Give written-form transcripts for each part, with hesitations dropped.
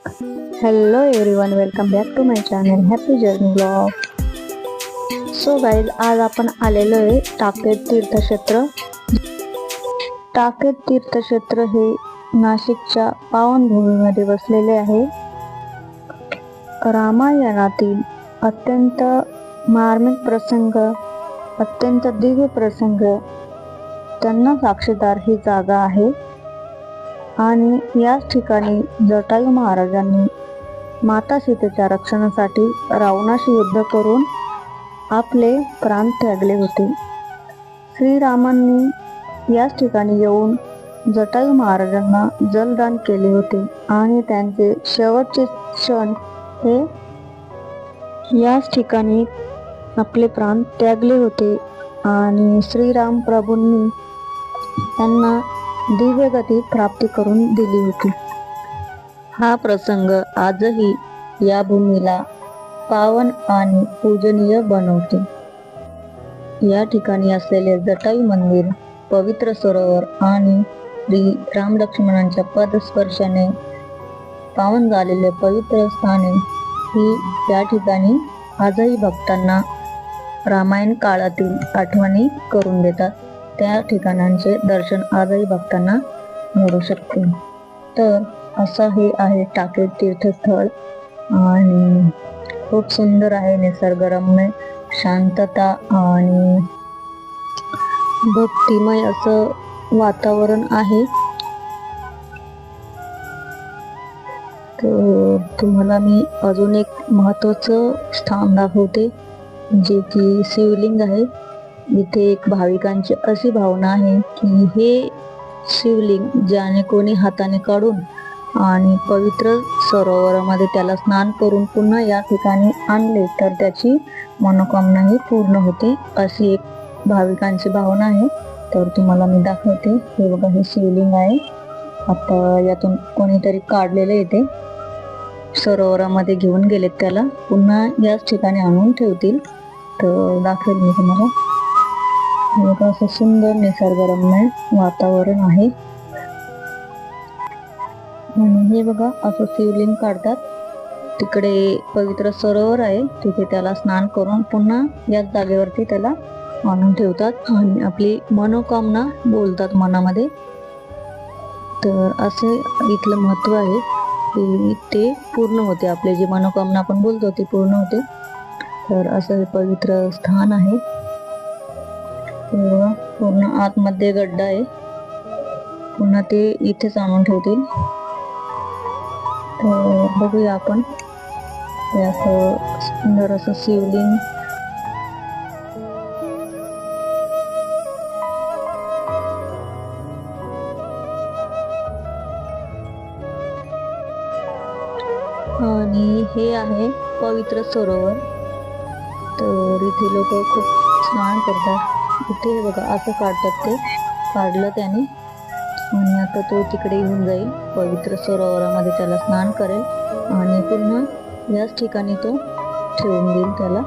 Hello everyone, welcome back to my channel Happy Journey Vlog. So guys, आज आपण आलेलो आहे टाकेद तीर्थक्षेत्र. टाकेद तीर्थक्षेत्र हे नाशिकच्या पावनभूमीमध्ये बसलेले आहे. रामायणातील अत्यंत मार्मिक प्रसंग, अत्यंत दिव्य प्रसंग त्यांना साक्षीदार ही जागा आहे. आणि याच ठिकाणी जटायू महाराजांनी माता सीतेच्या रक्षणासाठी रावणाशी युद्ध करून आपले प्राण त्यागले होते. श्रीरामांनी याच ठिकाणी येऊन जटायू महाराजांना जलदान केले होते आणि त्यांचे शेवटचे क्षण हे याच ठिकाणी आपले प्राण त्यागले होते. आणि श्रीराम प्रभूंनी त्यांना दिव्य गती प्राप्ती करून दिली होती. हा प्रसंग आजही या भूमीला पावन आणि पूजनीय बनवते. या ठिकाणी असलेले जटायू मंदिर, पवित्र सरोवर आणि श्री राम लक्ष्मणांच्या पदस्पर्शाने पावन झालेले पवित्र स्थाने ही या ठिकाणी आजही भक्तांना रामायण काळातील आठवणी करून देतात. त्या ठिकाणांचे दर्शन आजही भक्तांना मिळू शकते. तर असं हे आहे टाकेद तीर्थस्थळ आणि खूप सुंदर आहे. निसर्गरम्य, शांतता आणि भक्तिमय असं वातावरण आहे. तर तुम्हाला मी अजून एक महत्त्वाचं स्थान दाखवते, जे की शिवलिंग आहे. इथे एक भाविकांची अशी भावना आहे की हे शिवलिंग ज्याने कोणी हाताने काढून आणि पवित्र सरोवरामध्ये त्याला स्नान करून पुन्हा या ठिकाणी आणले तर त्याची मनोकामनाही पूर्ण होते, अशी एक भाविकांची भावना आहे. तर तुम्हाला मी दाखवते. हे बघा, हे शिवलिंग आहे. आता यातून कोणीतरी काढलेले येते, सरोवरामध्ये घेऊन गेलेत, त्याला पुन्हा याच ठिकाणी आणून ठेवतील. तर दाखवेल मी तुम्हाला. बघा, असं सुंदर निसर्गरम्य वातावरण आहे. आणि हे बघा, असं शिवलिंग काढतात. तिकडे पवित्र सरोवर आहे, तिथे त्याला स्नान करून पुन्हा याच जागेवरती त्याला आणून ठेवतात आणि आपली मनोकामना बोलतात मनामध्ये. तर असे इथलं महत्त्व आहे की ते पूर्ण होते, आपले जे मनोकामना आपण बोलतो ते पूर्ण होते. तर असं हे पवित्र स्थान आहे. पूर्ण आतमध्ये गड्डा आहे, पुन्हा ते इथेच आणून ठेवतील. तर बघूया आपण. हे असं सुंदर असं शिवलिंग. आणि हे आहे पवित्र सरोवर. तर इथे लोक खूप स्नान करतात. इथे हे बघा, असं काढतात, ते काढलं त्याने आणि आता तो तिकडे येऊन जाईल पवित्र सरोवरामध्ये, त्याला स्नान करेल आणि पुन्हा याच ठिकाणी तो ठेवून देईल त्याला.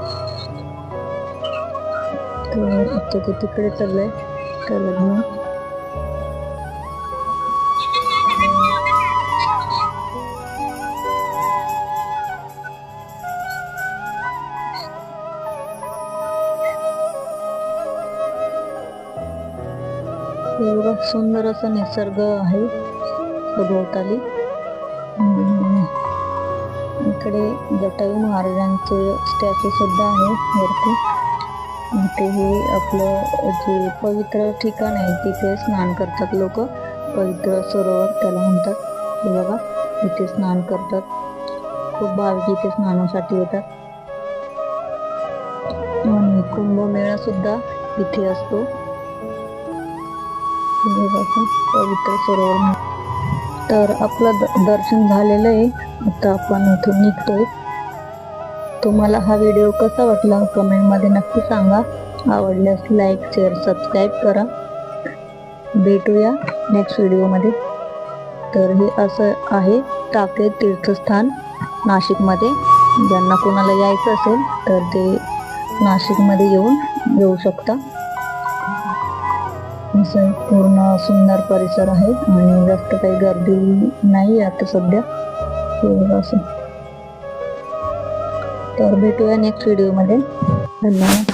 तर आता ते तिकडे चाललंय त्याला घेऊन. एवढं सुंदर असं निसर्ग आहे सभोवताली. इकडे जटायू महाराजांचे स्टॅच्यू सुद्धा आहे वरती. इथे हे आपलं जे पवित्र ठिकाण आहे तिथे स्नान करतात लोक. पवित्र सरोवर त्याला म्हणतात. हे बघा, इथे स्नान करतात. खूप भाविक इथे स्नानासाठी येतात. आणि कुंभमेळा सुद्धा इथे असतो. पवित्र सरोवर. तर आपलं दर्शन झालेलं आहे. आता आपण इथून निघतोय. तुम्हाला हा व्हिडिओ कसा वाटला कमेंटमध्ये नक्की सांगा. आवडल्यास लाईक, शेअर, सबस्क्राईब करा. भेटूया नेक्स्ट व्हिडिओमध्ये. तर हे असं आहे टाकेद तीर्थस्थान नाशिकमध्ये. ज्यांना कोणाला यायचं असेल तर ते नाशिकमध्ये येऊ शकता. असं पूर्ण सुंदर परिसर आहे आणि जास्त काही गर्दी नाही आता सध्या. हे बघा असं. तर भेटूया नेक्स्ट व्हिडिओमध्ये. धन्यवाद.